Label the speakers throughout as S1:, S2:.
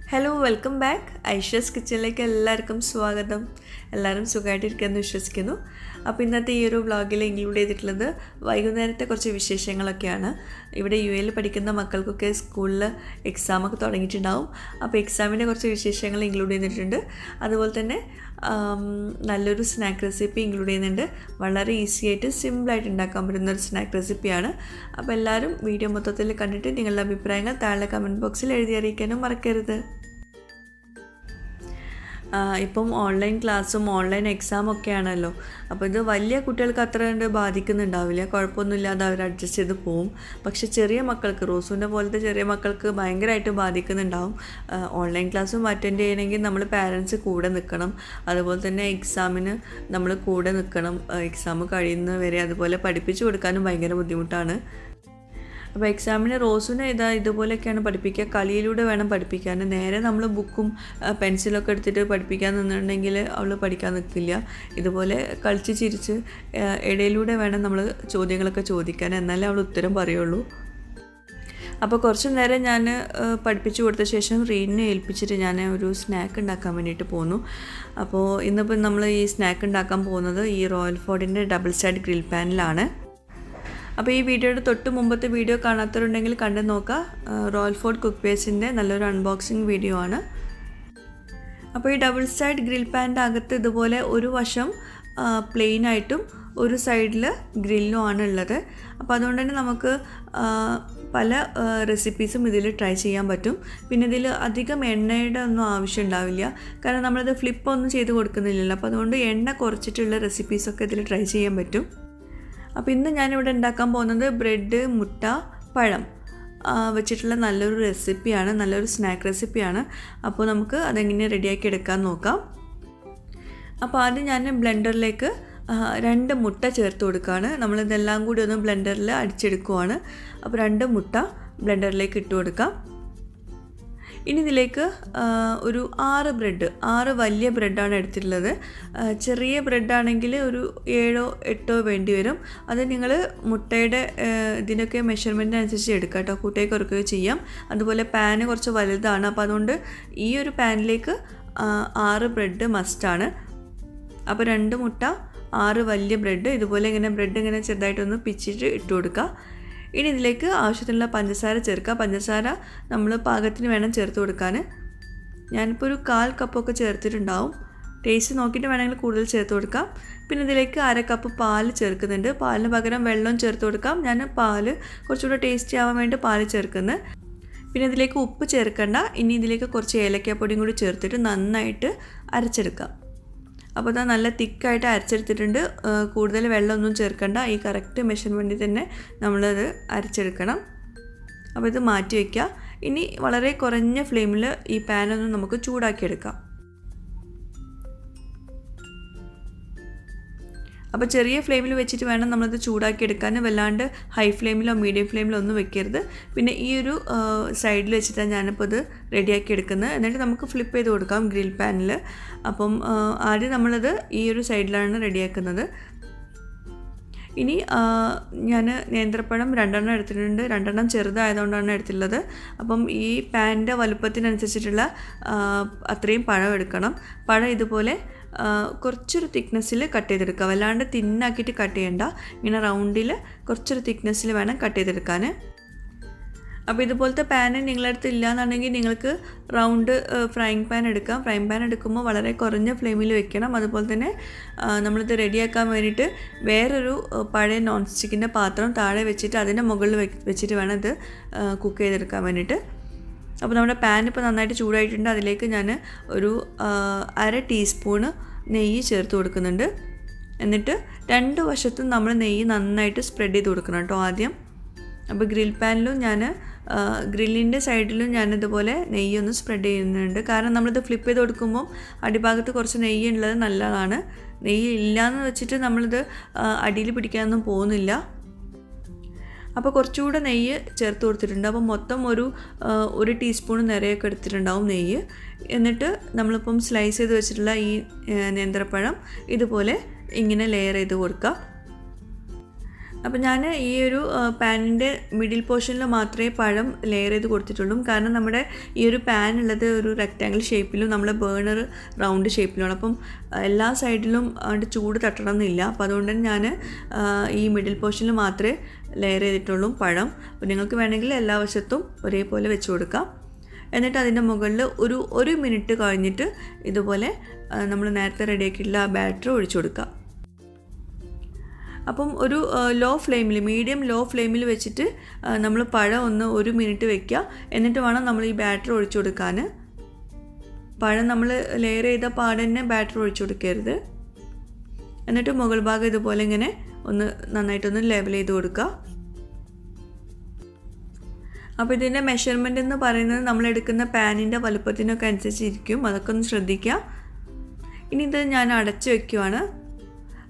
S1: Hello welcome back Aisha's കിച്ചണിലേക്ക് എല്ലാവർക്കും സ്വാഗതം. എല്ലാവരും സുഖമായിട്ടിരിക്കുമെന്ന് വിശ്വസിക്കുന്നു. അപ്പോൾ ഇന്നത്തെ ഈ ഒരു വ്ളോഗിൽ ഇൻക്ലൂഡ് ചെയ്തിട്ടുള്ളത് വൈകുന്നേരത്തെ കുറച്ച് വിശേഷങ്ങളൊക്കെയാണ്. ഇവിടെ UAE പഠിക്കുന്ന മക്കൾക്കൊക്കെ സ്കൂളിൽ എക്സാമൊക്കെ തുടങ്ങിയിട്ടുണ്ടാവും. അപ്പോൾ എക്സാമിൻ്റെ കുറച്ച് വിശേഷങ്ങൾ ഇൻക്ലൂഡ് ചെയ്തിട്ടുണ്ട്. അതുപോലെ തന്നെ നല്ലൊരു സ്നാക്ക് റെസിപ്പി ഇൻക്ലൂഡ് ചെയ്യുന്നുണ്ട്. വളരെ ഈസി ആയിട്ട് സിമ്പിളായിട്ട് ഉണ്ടാക്കാൻ പറ്റുന്ന ഒരു സ്നാക്ക് റെസിപ്പിയാണ്. അപ്പോൾ എല്ലാവരും വീഡിയോ മൊത്തത്തിൽ കണ്ടിട്ട് നിങ്ങളുടെ അഭിപ്രായങ്ങൾ താഴെ കമൻറ്റ് ബോക്സിൽ എഴുതി അറിയിക്കാനും മറക്കരുത്. ഇപ്പം ഓൺലൈൻ ക്ലാസ്സും ഓൺലൈൻ എക്സാമൊക്കെ ആണല്ലോ. അപ്പോൾ ഇത് വലിയ കുട്ടികൾക്ക് അത്ര കണ്ട് ബാധിക്കുന്നുണ്ടാവില്ല, കുഴപ്പമൊന്നുമില്ലാതെ അവർ അഡ്ജസ്റ്റ് ചെയ്ത് പോവും. പക്ഷേ ചെറിയ മക്കൾക്ക്, റോസുവിൻ്റെ പോലത്തെ ചെറിയ മക്കൾക്ക് ഭയങ്കരമായിട്ട് ബാധിക്കുന്നുണ്ടാവും. ഓൺലൈൻ ക്ലാസ്സും അറ്റൻഡ് ചെയ്യണമെങ്കിൽ നമ്മൾ പാരൻസ് കൂടെ നിൽക്കണം. അതുപോലെ തന്നെ എക്സാമിന് നമ്മൾ കൂടെ നിൽക്കണം. എക്സാം കഴിയുന്നവരെ അതുപോലെ പഠിപ്പിച്ചു കൊടുക്കാനും ഭയങ്കര ബുദ്ധിമുട്ടാണ്. അപ്പോൾ എക്സാമിന് റോസിനെ ഇതുപോലെയൊക്കെയാണ് പഠിപ്പിക്കുക. കളിയിലൂടെ വേണം പഠിപ്പിക്കാൻ. നേരെ നമ്മൾ ബുക്കും പെൻസിലൊക്കെ എടുത്തിട്ട് പഠിപ്പിക്കാൻ നിന്നിട്ടുണ്ടെങ്കിൽ അവൾ പഠിക്കാൻ നിൽക്കില്ല. ഇതുപോലെ കളിച്ച് ചിരിച്ച് ഇടയിലൂടെ വേണം നമ്മൾ ചോദ്യങ്ങളൊക്കെ ചോദിക്കാൻ, എന്നാലേ അവൾ ഉത്തരം പറയുള്ളൂ. അപ്പോൾ കുറച്ച് നേരം ഞാൻ പഠിപ്പിച്ചു കൊടുത്ത ശേഷം റീനിനെ ഏൽപ്പിച്ചിട്ട് ഞാൻ ഒരു സ്നാക്ക് ഉണ്ടാക്കാൻ വേണ്ടിയിട്ട് പോന്നു. അപ്പോൾ ഇന്നിപ്പോൾ നമ്മൾ ഈ സ്നാക്ക് ഉണ്ടാക്കാൻ പോകുന്നത് ഈ റോയൽ ഫോർഡിൻ്റെ ഡബിൾ സൈഡ് ഗ്രിൽ പാനിലാണ്. അപ്പോൾ ഈ വീഡിയോയുടെ തൊട്ട് മുമ്പത്തെ വീഡിയോ കാണാത്തവരുണ്ടെങ്കിൽ കണ്ടു നോക്കുക. റോയൽ ഫോർഡ് കുക്ക് ബേസിൻ്റെ നല്ലൊരു അൺബോക്സിങ് വീഡിയോ ആണ്. അപ്പോൾ ഈ ഡബിൾ സൈഡ് ഗ്രിൽ പാനിൻ്റെ അകത്ത് ഇതുപോലെ ഒരു വശം പ്ലെയിൻ ആയിട്ടും ഒരു സൈഡിൽ ഗ്രില്ലും ആണ് ഉള്ളത്. അപ്പോൾ അതുകൊണ്ട് തന്നെ നമുക്ക് പല റെസിപ്പീസും ഇതിൽ ട്രൈ ചെയ്യാൻ പറ്റും. പിന്നെ ഇതിൽ അധികം എണ്ണയുടെ ഒന്നും ആവശ്യം ഉണ്ടാവില്ല, കാരണം നമ്മളിത് ഫ്ലിപ്പൊന്നും ചെയ്ത് കൊടുക്കുന്നില്ലല്ലോ. അപ്പോൾ അതുകൊണ്ട് എണ്ണ കുറച്ചിട്ടുള്ള റെസിപ്പീസൊക്കെ ഇതിൽ ട്രൈ ചെയ്യാൻ പറ്റും. അപ്പോൾ ഇന്ന് ഞാനിവിടെ ഉണ്ടാക്കാൻ പോകുന്നത് ബ്രെഡ്, മുട്ട, പഴം വെച്ചിട്ടുള്ള നല്ലൊരു റെസിപ്പിയാണ്, നല്ലൊരു സ്നാക്ക് റെസിപ്പിയാണ്. അപ്പോൾ നമുക്ക് അതെങ്ങനെ റെഡിയാക്കി എടുക്കാൻ നോക്കാം. അപ്പോൾ ആദ്യം ഞാൻ ബ്ലെൻഡറിലേക്ക് 2 മുട്ട ചേർത്ത് കൊടുക്കുകയാണ്. നമ്മളിതെല്ലാം കൂടി ഒന്ന് ബ്ലെൻഡറിൽ അടിച്ചെടുക്കുവാണ്. അപ്പോൾ 2 മുട്ട ബ്ലെൻഡറിലേക്ക് ഇട്ട് കൊടുക്കാം. ഇനി ഇതിലേക്ക് ഒരു 6 വലിയ ബ്രെഡാണ് എടുത്തിട്ടുള്ളത്. ചെറിയ ബ്രെഡാണെങ്കിൽ ഒരു 7-8 വേണ്ടി വരും. അത് നിങ്ങൾ മുട്ടയുടെ ഇതിനൊക്കെ മെഷർമെൻറ്റ് അനുസരിച്ച് എടുക്കുക കേട്ടോ, കൂട്ടുകയോ കുറയ്ക്കുകയോ ചെയ്യാം. അതുപോലെ പാന് കുറച്ച് വലുതാണ്, അപ്പോൾ അതുകൊണ്ട് ഈ ഒരു പാനിലേക്ക് 6 ബ്രെഡ് മസ്റ്റാണ്. അപ്പോൾ 2 മുട്ട, 6 വലിയ ബ്രെഡ്, ഇതുപോലെ ബ്രെഡ് ഇങ്ങനെ ചെറുതായിട്ടൊന്ന് പിച്ചിട്ട് ഇട്ട് കൊടുക്കുക. ഇനി ഇതിലേക്ക് ആവശ്യത്തിനുള്ള പഞ്ചസാര ചേർക്കുക. പഞ്ചസാര നമ്മൾ പാകത്തിന് വേണം ചേർത്ത് കൊടുക്കാൻ. ഞാനിപ്പോൾ ഒരു 1/4 കപ്പൊക്കെ ചേർത്തിട്ടുണ്ടാവും. ടേസ്റ്റ് നോക്കിയിട്ട് വേണമെങ്കിൽ കൂടുതൽ ചേർത്ത് കൊടുക്കാം. പിന്നെ ഇതിലേക്ക് 1/2 കപ്പ് പാൽ ചേർക്കുന്നുണ്ട്. പാലിന് പകരം വെള്ളം ചേർത്ത് കൊടുക്കാം. ഞാൻ പാൽ കുറച്ചുകൂടെ ടേസ്റ്റി ആവാൻ വേണ്ടി പാൽ ചേർക്കുന്നത്. പിന്നെ ഇതിലേക്ക് ഉപ്പ് ചേർക്കണ്ട. ഇനി ഇതിലേക്ക് കുറച്ച് ഏലക്കാപ്പൊടിയും കൂടി ചേർത്തിട്ട് നന്നായിട്ട് അരച്ചെടുക്കാം. അപ്പോൾ അത് നല്ല തിക്കായിട്ട് അരച്ചെടുത്തിട്ടുണ്ട്. കൂടുതൽ വെള്ളമൊന്നും ചേർക്കണ്ട. ഈ കറക്റ്റ് മെഷർമെൻറ്റിൽ തന്നെ നമ്മളത് അരച്ചെടുക്കണം. അപ്പോൾ ഇത് മാറ്റി വയ്ക്കുക. ഇനി വളരെ കുറഞ്ഞ ഫ്ലെയിമിൽ ഈ പാനൊന്ന് നമുക്ക് ചൂടാക്കിയെടുക്കാം. അപ്പോൾ ചെറിയ ഫ്ലെയിമിൽ വെച്ചിട്ട് വേണം നമ്മളത് ചൂടാക്കിയെടുക്കാൻ. വല്ലാണ്ട് ഹൈ ഫ്ലെയിമിലോ മീഡിയം ഫ്ലെയിമിലോ ഒന്നും വെക്കരുത്. പിന്നെ ഈ ഒരു സൈഡിൽ വെച്ചിട്ടാണ് ഞാനിപ്പോൾ ഇത് റെഡിയാക്കി എടുക്കുന്നത്. എന്നിട്ട് നമുക്ക് ഫ്ലിപ്പ് ചെയ്ത് കൊടുക്കാം ഗ്രിൽ പാനിൽ. അപ്പം ആദ്യം നമ്മളത് ഈ ഒരു സൈഡിലാണ് റെഡിയാക്കുന്നത്. ഇനി ഞാൻ നേന്ത്രപ്പഴം 2 എടുത്തിട്ടുണ്ട്. 2 ചെറുതായതുകൊണ്ടാണ് എടുത്തിട്ടുള്ളത്. അപ്പം ഈ പാനിൻ്റെ വലുപ്പത്തിനനുസരിച്ചിട്ടുള്ള അത്രയും പഴം എടുക്കണം. പഴം ഇതുപോലെ കുറച്ചൊരു തിക്നെസ്സിൽ കട്ട് ചെയ്തെടുക്കുക. വല്ലാണ്ട് തിന്നാക്കിയിട്ട് കട്ട് ചെയ്യണ്ട. ഇങ്ങനെ റൗണ്ടിൽ കുറച്ചൊരു തിക്നെസ്സിൽ വേണം കട്ട് ചെയ്തെടുക്കാൻ. അപ്പോൾ ഇതുപോലത്തെ പാന് നിങ്ങളുടെ അടുത്ത് ഇല്ലയെന്നുണ്ടെങ്കിൽ നിങ്ങൾക്ക് റൗണ്ട് ഫ്രൈങ് പാൻ എടുക്കാം. ഫ്രൈങ് പാൻ എടുക്കുമ്പോൾ വളരെ കുറഞ്ഞ ഫ്ലെയിമിൽ വെക്കണം. അതുപോലെ തന്നെ നമ്മളിത് റെഡിയാക്കാൻ വേണ്ടിയിട്ട് വേറൊരു പഴയ നോൺ സ്റ്റിക്കിൻ്റെ പാത്രം താഴെ വെച്ചിട്ട് അതിൻ്റെ മുകളിൽ വെച്ചിട്ട് വേണം ഇത് കുക്ക് ചെയ്തെടുക്കാൻ വേണ്ടിയിട്ട്. അപ്പോൾ നമ്മുടെ പാൻ ഇപ്പോൾ നന്നായിട്ട് ചൂടായിട്ടുണ്ട്. അതിലേക്ക് ഞാൻ ഒരു 1/2 ടീസ്പൂണ് നെയ്യ് ചേർത്ത് കൊടുക്കുന്നുണ്ട്. എന്നിട്ട് 2 വശത്തും നമ്മൾ നെയ്യ് നന്നായിട്ട് സ്പ്രെഡ് ചെയ്ത് കൊടുക്കണം കേട്ടോ ആദ്യം. അപ്പോൾ ഗ്രിൽ പാനിലും ഞാൻ ഗ്രില്ലിൻ്റെ സൈഡിലും ഞാനിതുപോലെ നെയ്യൊന്ന് സ്പ്രെഡ് ചെയ്യുന്നുണ്ട്. കാരണം നമ്മളിത് ഫ്ലിപ്പ് ചെയ്ത് കൊടുക്കുമ്പം അടിഭാഗത്ത് കുറച്ച് നെയ്യ് ഉള്ളത് നല്ലതാണ്. നെയ്യ് ഇല്ലയെന്ന് വെച്ചിട്ട് നമ്മളിത് അടിയിൽ പിടിക്കാനൊന്നും പോകുന്നില്ല. അപ്പോൾ കുറച്ചുകൂടെ നെയ്യ് ചേർത്ത് കൊടുത്തിട്ടുണ്ട്. അപ്പോൾ മൊത്തം ഒരു ടീസ്പൂൺ നിറയൊക്കെ എടുത്തിട്ടുണ്ടാവും നെയ്യ്. എന്നിട്ട് നമ്മളിപ്പം സ്ലൈസ് ചെയ്ത് വെച്ചിട്ടുള്ള ഈ നേന്ത്രപ്പഴം ഇതുപോലെ ഇങ്ങനെ ലെയർ ചെയ്ത് കൊടുക്കുക. അപ്പോൾ ഞാൻ ഈ ഒരു പാനിൻ്റെ മിഡിൽ പോർഷനിൽ മാത്രമേ പഴം ലെയർ ചെയ്ത് കൊടുത്തിട്ടുള്ളൂ. കാരണം നമ്മുടെ ഈ ഒരു പാൻ ഉള്ളത് ഒരു റെക്റ്റാങ്കിൾ ഷേപ്പിലും നമ്മളെ ബേണർ റൗണ്ട് ഷേപ്പിലുമാണ്. അപ്പം എല്ലാ സൈഡിലും അതിൻ്റെ ചൂട് തട്ടണം എന്നില്ല. അപ്പോൾ അതുകൊണ്ട് തന്നെ ഞാൻ ഈ മിഡിൽ പോർഷനിൽ മാത്രമേ ലെയർ ചെയ്തിട്ടുള്ളൂ പഴം. അപ്പോൾ നിങ്ങൾക്ക് വേണമെങ്കിൽ എല്ലാ വശത്തും ഒരേപോലെ വെച്ച് കൊടുക്കാം. എന്നിട്ട് അതിൻ്റെ മുകളിൽ ഒരു മിനിറ്റ് കഴിഞ്ഞിട്ട് ഇതുപോലെ നമ്മൾ നേരത്തെ റെഡിയാക്കിയിട്ടുള്ള ആ ബാറ്റർ ഒഴിച്ചു കൊടുക്കുക. അപ്പം ഒരു മീഡിയം ലോ ഫ്ലെയിമിൽ വെച്ചിട്ട് നമ്മൾ പഴം ഒന്ന് 1 മിനിറ്റ് വെക്കുക. എന്നിട്ട് വേണം നമ്മൾ ഈ ബാറ്റർ ഒഴിച്ചു കൊടുക്കാൻ. പഴം നമ്മൾ ലെയർ ചെയ്ത പാടന്നെ ബാറ്റർ ഒഴിച്ചു കൊടുക്കരുത്. എന്നിട്ട് മുകൾ ഭാഗം ഇതുപോലെ ഇങ്ങനെ ഒന്ന് നന്നായിട്ടൊന്ന് ലെവൽ ചെയ്ത് കൊടുക്കുക. അപ്പോൾ ഇതിൻ്റെ മെഷർമെൻ്റ് എന്ന് പറയുന്നത് നമ്മളെടുക്കുന്ന പാനിൻ്റെ വലുപ്പത്തിനൊക്കെ അനുസരിച്ചിരിക്കും. അതൊക്കെ ഒന്ന് ശ്രദ്ധിക്കുക. ഇനി ഇത് ഞാൻ അടച്ച് വയ്ക്കുവാണ്.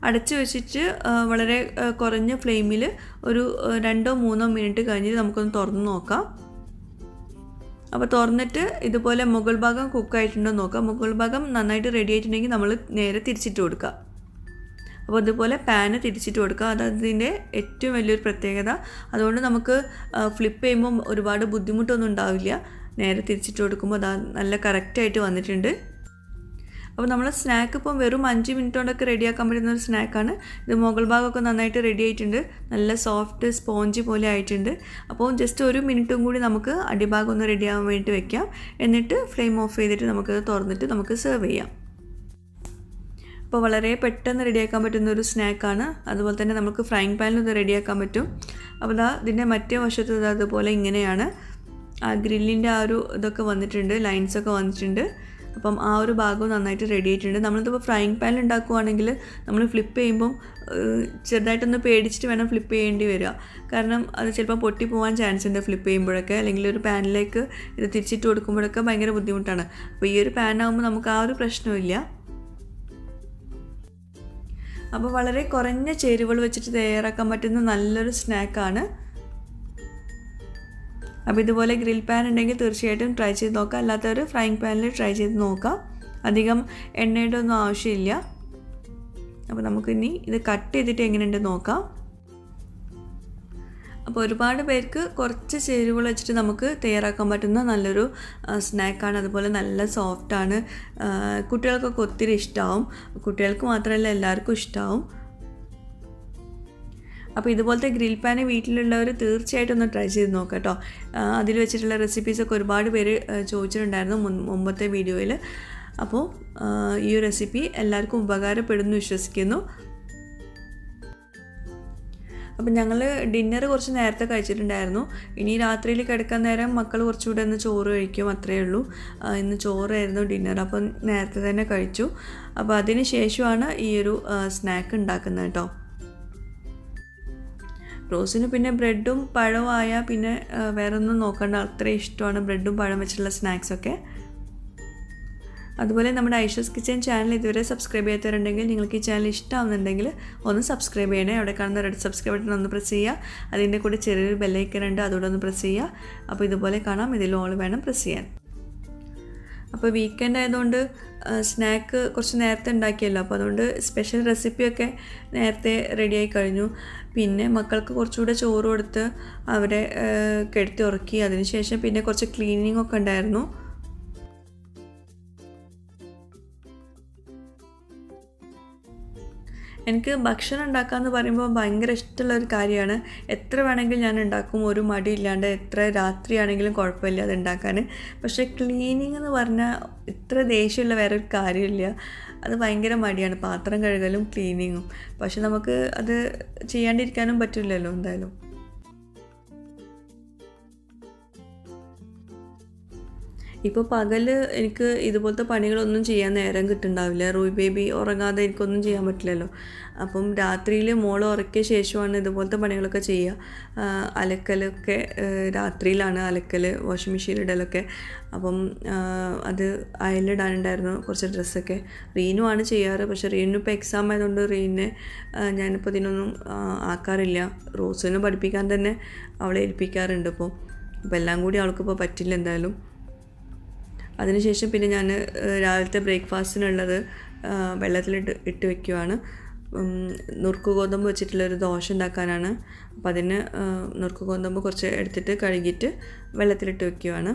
S1: അടച്ച് വെച്ചിട്ട് വളരെ കുറഞ്ഞ ഫ്ലെയിമിൽ ഒരു 2-3 മിനിറ്റ് കഴിഞ്ഞിട്ട് നമുക്കൊന്ന് തുറന്ന് നോക്കാം. അപ്പോൾ തുറന്നിട്ട് ഇതുപോലെ മുകൾ ഭാഗം കുക്കായിട്ടുണ്ടോ നോക്കാം. മുകൾ ഭാഗം നന്നായിട്ട് റെഡി ആയിട്ടുണ്ടെങ്കിൽ നമ്മൾ നേരെ തിരിച്ചിട്ട് കൊടുക്കുക. അപ്പോൾ അതുപോലെ പാന് തിരിച്ചിട്ട് കൊടുക്കുക. അതതിൻ്റെ ഏറ്റവും വലിയൊരു പ്രത്യേകത. അതുകൊണ്ട് നമുക്ക് ഫ്ലിപ്പ് ചെയ്യുമ്പോൾ ഒരുപാട് ബുദ്ധിമുട്ടൊന്നും ഉണ്ടാവില്ല. നേരെ തിരിച്ചിട്ട് കൊടുക്കുമ്പോൾ അത് നല്ല കറക്റ്റായിട്ട് വന്നിട്ടുണ്ട്. അപ്പോൾ നമ്മൾ സ്നാക്ക് ഇപ്പം വെറും 5 മിനിറ്റ് കൊണ്ടൊക്കെ റെഡിയാക്കാൻ പറ്റുന്ന ഒരു സ്നാക്കാണ് ഇത്. മുകൾ ഭാഗമൊക്കെ നന്നായിട്ട് റെഡി ആയിട്ടുണ്ട്. നല്ല സോഫ്റ്റ് സ്പോഞ്ച് പോലെ ആയിട്ടുണ്ട്. അപ്പോൾ ജസ്റ്റ് 1 മിനിറ്റും കൂടി നമുക്ക് അടിഭാഗം ഒന്ന് റെഡിയാകാൻ വേണ്ടി വെക്കാം. എന്നിട്ട് ഫ്ലെയിം ഓഫ് ചെയ്തിട്ട് നമുക്കത് തുറന്നിട്ട് നമുക്ക് സെർവ് ചെയ്യാം. അപ്പോൾ വളരെ പെട്ടെന്ന് റെഡിയാക്കാൻ പറ്റുന്ന ഒരു സ്നാക്കാണ്. അതുപോലെ തന്നെ നമുക്ക് ഫ്രൈങ് പാനിൽ ഇത് റെഡിയാക്കാൻ പറ്റും. അപ്പോൾ ഇതിൻ്റെ മറ്റേ വശത്ത് അതുപോലെ ഇങ്ങനെയാണ് ആ ഗ്രില്ലിൻ്റെ ആ ഒരു ഇതൊക്കെ വന്നിട്ടുണ്ട്, ലൈൻസൊക്കെ വന്നിട്ടുണ്ട്. അപ്പം ആ ഒരു ഭാഗവും നന്നായിട്ട് റെഡി ആയിട്ടുണ്ട്. നമ്മളിതിപ്പോൾ ഫ്രൈങ് പാനിൽ ഉണ്ടാക്കുകയാണെങ്കിൽ നമ്മൾ ഫ്ലിപ്പ് ചെയ്യുമ്പം ചെറുതായിട്ടൊന്ന് പേടിച്ചിട്ട് വേണം ഫ്ലിപ്പ് ചെയ്യേണ്ടി വരിക. കാരണം അത് ചിലപ്പോൾ പൊട്ടി പോകാൻ ചാൻസ് ഉണ്ട് ഫ്ലിപ്പ് ചെയ്യുമ്പോഴൊക്കെ. അല്ലെങ്കിൽ ഒരു പാനിലേക്ക് ഇത് തിരിച്ചിട്ട് കൊടുക്കുമ്പോഴൊക്കെ ഭയങ്കര ബുദ്ധിമുട്ടാണ്. അപ്പോൾ ഈ ഒരു പാനാകുമ്പോൾ നമുക്ക് ആ ഒരു പ്രശ്നമില്ല. അപ്പോൾ വളരെ കുറഞ്ഞ ചേരുവകൾ വെച്ചിട്ട് തയ്യാറാക്കാൻ പറ്റുന്ന നല്ലൊരു സ്നാക്കാണ്. അപ്പോൾ ഇതുപോലെ ഗ്രിൽ പാൻ ഉണ്ടെങ്കിൽ തീർച്ചയായിട്ടും ട്രൈ ചെയ്ത് നോക്കാം. അല്ലാത്തവർ ഫ്രൈങ് പാനിൽ ട്രൈ ചെയ്ത് നോക്കാം. അധികം എണ്ണയുടെ ഒന്നും ആവശ്യമില്ല. അപ്പോൾ നമുക്കിനി ഇത് കട്ട് ചെയ്തിട്ട് എങ്ങനെയുണ്ട് നോക്കാം. അപ്പോൾ ഒരുപാട് പേർക്ക് കുറച്ച് ചേരുവകൾ വെച്ചിട്ട് നമുക്ക് തയ്യാറാക്കാൻ പറ്റുന്ന നല്ലൊരു സ്നാക്കാണ്. അതുപോലെ നല്ല സോഫ്റ്റാണ്. കുട്ടികൾക്കൊക്കെ ഒത്തിരി ഇഷ്ടമാവും. കുട്ടികൾക്ക് മാത്രമല്ല എല്ലാവർക്കും ഇഷ്ടമാവും. അപ്പോൾ ഇതുപോലത്തെ ഗ്രിൽ പാന് വീട്ടിലുള്ളവർ തീർച്ചയായിട്ടും ഒന്ന് ട്രൈ ചെയ്ത് നോക്കാം കേട്ടോ. അതിൽ വെച്ചിട്ടുള്ള റെസിപ്പീസൊക്കെ ഒരുപാട് പേര് ചോദിച്ചിട്ടുണ്ടായിരുന്നു മുമ്പത്തെ വീഡിയോയിൽ. അപ്പോൾ ഈ ഒരു റെസിപ്പി എല്ലാവർക്കും ഉപകാരപ്പെടുന്നു വിശ്വസിക്കുന്നു. അപ്പം ഞങ്ങൾ ഡിന്നർ കുറച്ച് നേരത്തെ കഴിച്ചിട്ടുണ്ടായിരുന്നു. ഇനി രാത്രിയിൽ കിടക്കാൻ നേരം മക്കൾ കുറച്ചുകൂടെ ഒന്ന് ചോറ് കഴിക്കും, അത്രയേ ഉള്ളൂ. ഇന്ന് ചോറായിരുന്നു ഡിന്നർ. അപ്പം നേരത്തെ തന്നെ കഴിച്ചു. അപ്പോൾ അതിന് ശേഷമാണ് ഈ ഒരു സ്നാക്ക് ഉണ്ടാക്കുന്നത് കേട്ടോ. റോസിന് പിന്നെ ബ്രെഡും പഴവും ആയാൽ പിന്നെ വേറെ ഒന്നും നോക്കണ്ട, അത്രയും ഇഷ്ടമാണ് ബ്രെഡും പഴം വെച്ചിട്ടുള്ള സ്നാക്സൊക്കെ. അതുപോലെ നമ്മുടെ ഐഷസ് കിച്ചൻ ചാനൽ ഇതുവരെ സബ്സ്ക്രൈബ് ചെയ്യാത്തവരുണ്ടെങ്കിൽ നിങ്ങൾക്ക് ഈ ചാനൽ ഇഷ്ടമാവുന്നുണ്ടെങ്കിൽ ഒന്ന് സബ്സ്ക്രൈബ് ചെയ്യണേ. അവിടെ കാണുന്ന റെഡ് സബ്സ്ക്രൈബ് ബട്ടൺ ഒന്ന് പ്രസ് ചെയ്യുക. അതിൻ്റെ കൂടെ ചെറിയൊരു ബെല്ലൈക്കൺ ഉണ്ട്, അതുകൂടെ ഒന്ന് പ്രസ് ചെയ്യുക. അപ്പോൾ ഇതുപോലെ കാണാം. ഇതിൽ ഓൾ വേണം പ്രസ് ചെയ്യാൻ. അപ്പോൾ വീക്കെൻഡ് ആയതുകൊണ്ട് സ്നാക്ക് കുറച്ച് നേരത്തെ ഉണ്ടാക്കിയല്ലോ. അപ്പോൾ അതുകൊണ്ട് സ്പെഷ്യൽ റെസിപ്പിയൊക്കെ നേരത്തെ റെഡിയായി കഴിഞ്ഞു. പിന്നെ മക്കൾക്ക് കുറച്ചുകൂടെ ചോറ് കൊടുത്ത് അവരെ കിടത്തി ഉറക്കി. അതിനുശേഷം പിന്നെ കുറച്ച് ക്ലീനിങ് ഒക്കെ ഉണ്ടായിരുന്നു. എനിക്ക് ഭക്ഷണം ഉണ്ടാക്കാമെന്ന് പറയുമ്പോൾ ഭയങ്കര ഇഷ്ടമുള്ള ഒരു കാര്യമാണ്. എത്ര വേണമെങ്കിലും ഞാൻ ഉണ്ടാക്കും, ഒരു മടിയില്ലാണ്ട്. എത്ര രാത്രിയാണെങ്കിലും കുഴപ്പമില്ല അത് ഉണ്ടാക്കാൻ. പക്ഷേ ക്ലീനിങ് എന്ന് പറഞ്ഞാൽ ഇത്ര ദേഷ്യമുള്ള വേറെ ഒരു കാര്യമില്ല. അത് ഭയങ്കര മടിയാണ്, പാത്രം കഴുകലും ക്ലീനിങ്ങും. പക്ഷെ നമുക്ക് അത് ചെയ്യാണ്ടിരിക്കാനും പറ്റില്ലല്ലോ എന്തായാലും. ഇപ്പോൾ പകൽ എനിക്ക് ഇതുപോലത്തെ പണികളൊന്നും ചെയ്യാൻ നേരം കിട്ടുന്നുണ്ടാവില്ല. റൂബി ബേബി ഉറങ്ങാതെ എനിക്കൊന്നും ചെയ്യാൻ പറ്റില്ലല്ലോ. അപ്പം രാത്രിയിൽ മോളെ ഉറക്കിയ ശേഷമാണ് ഇതുപോലത്തെ പണികളൊക്കെ ചെയ്യുക. അലക്കലൊക്കെ രാത്രിയിലാണ് അലക്കൽ, വാഷിംഗ് മെഷീനിലിടലൊക്കെ. അപ്പം അത് അയലിടാനുണ്ടായിരുന്നു കുറച്ച് ഡ്രസ്സൊക്കെ. റീനു ആണ് ചെയ്യാറ്. പക്ഷേ റീനു ഇപ്പോൾ എക്സാം ആയതുകൊണ്ട് റീനെ ഞാനിപ്പോൾ ഇതിനൊന്നും ആക്കാറില്ല. റോസിനെ പഠിപ്പിക്കാൻ തന്നെ അവളെ ഏൽപ്പിക്കാറുണ്ട് ഇപ്പോൾ. അപ്പോൾ എല്ലാം കൂടി അവൾക്കിപ്പോൾ പറ്റില്ല എന്തായാലും. അതിനുശേഷം പിന്നെ ഞാൻ രാവിലത്തെ ബ്രേക്ക്ഫാസ്റ്റിനുള്ളത് വെള്ളത്തിലിട്ട് വെക്കുവാണ്. നുറുക്ക് ഗോതമ്പ് വെച്ചിട്ടുള്ളൊരു ദോശ ഉണ്ടാക്കാനാണ്. അപ്പോൾ അതിന് നുറുക്ക് ഗോതമ്പ് കുറച്ച് എടുത്തിട്ട് കഴുകിയിട്ട് വെള്ളത്തിലിട്ട് വെക്കുകയാണ്.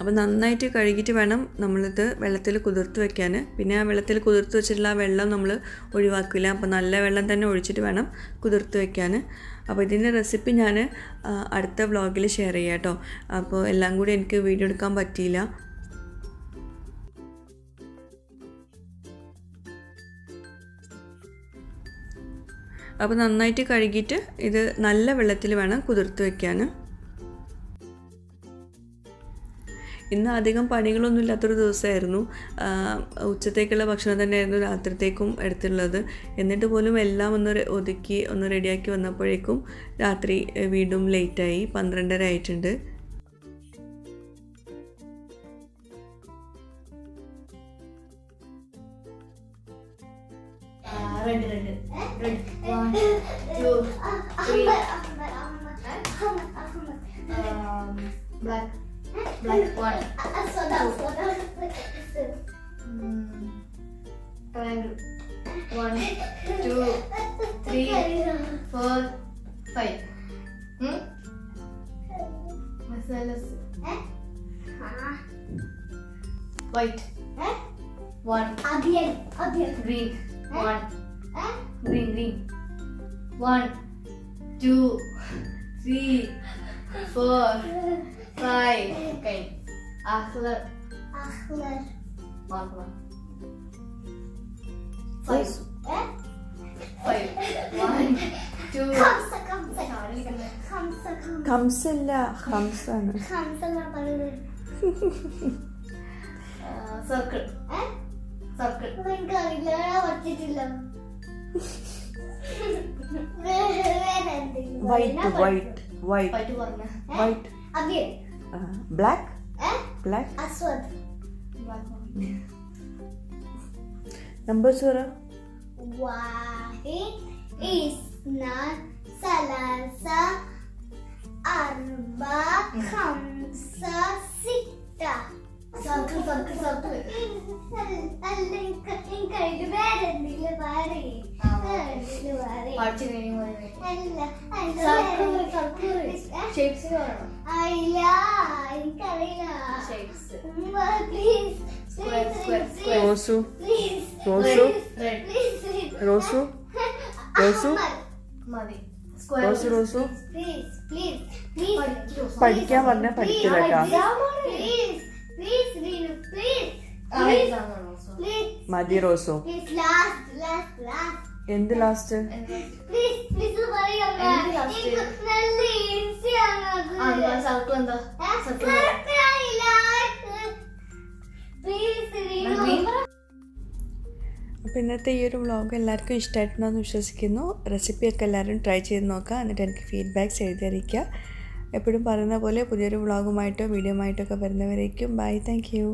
S1: അപ്പോൾ നന്നായിട്ട് കഴുകിയിട്ട് വേണം നമ്മളിത് വെള്ളത്തിൽ കുതിർത്ത് വെക്കാൻ. പിന്നെ ആ വെള്ളത്തിൽ കുതിർത്ത് വെച്ചിട്ടുള്ള ആ വെള്ളം നമ്മൾ ഒഴിവാക്കില്ല. അപ്പോൾ നല്ല വെള്ളം തന്നെ ഒഴിച്ചിട്ട് വേണം കുതിർത്ത് വെക്കാൻ. അപ്പോൾ ഇതിൻ്റെ റെസിപ്പി ഞാൻ അടുത്ത വ്ളോഗിൽ ഷെയർ ചെയ്യാം കേട്ടോ. അപ്പോൾ എല്ലാം കൂടി എനിക്ക് വീഡിയോ എടുക്കാൻ പറ്റിയില്ല. അപ്പോൾ നന്നായിട്ട് കഴുകിയിട്ട് ഇത് നല്ല വെള്ളത്തിൽ വേണം കുതിർത്ത് വെക്കാൻ. ഇന്ന് അധികം പണികളൊന്നും ഇല്ലാത്തൊരു ദിവസമായിരുന്നു. ഉച്ചത്തേക്കുള്ള ഭക്ഷണം തന്നെയായിരുന്നു രാത്രിത്തേക്കും എടുത്തുള്ളത്. എന്നിട്ട് പോലും എല്ലാം ഒതുക്കി റെഡിയാക്കി വന്നപ്പോഴേക്കും രാത്രി വീണ്ടും ലേറ്റായി. 12:30 ആയിട്ടുണ്ട്.
S2: Black one. Triangle. 1, 2, 3, 4, 5. Masala. White. 1. Green. 1. Green. 1, 2, 3, 4, 5. Okay. Akhlar. 1. 5. 1, 2.
S1: കംസല്ല, ഹംസാണ്.
S2: Circle.
S1: White. Black. Numbers are
S3: Wahid, Isnan, Salasa, Arba, Khamsa, Sitta.
S2: Circle. Shapes.
S1: Rosu. Rosu. പഠിക്കാൻ പറഞ്ഞാൽ പഠിക്കില്ല കേട്ടോ. മതി റോസു. എന്ത് ലാസ്റ്റ്? അപ്പോൾ ഇന്നത്തെ ഈ ഒരു വ്ളോഗ് എല്ലാവർക്കും ഇഷ്ടമായിട്ടുണ്ടെന്ന് വിശ്വസിക്കുന്നു. റെസിപ്പിയൊക്കെ എല്ലാവരും ട്രൈ ചെയ്ത് നോക്കുക. എന്നിട്ട് എനിക്ക് ഫീഡ്ബാക്ക്സ് എഴുതിയിരിക്കുക. എപ്പോഴും പറയുന്ന പോലെ പുതിയൊരു വ്ളോഗുമായിട്ടോ വീഡിയോ ആയിട്ടോ ഒക്കെ വരുന്നവരേക്കും ബൈ. Thank you.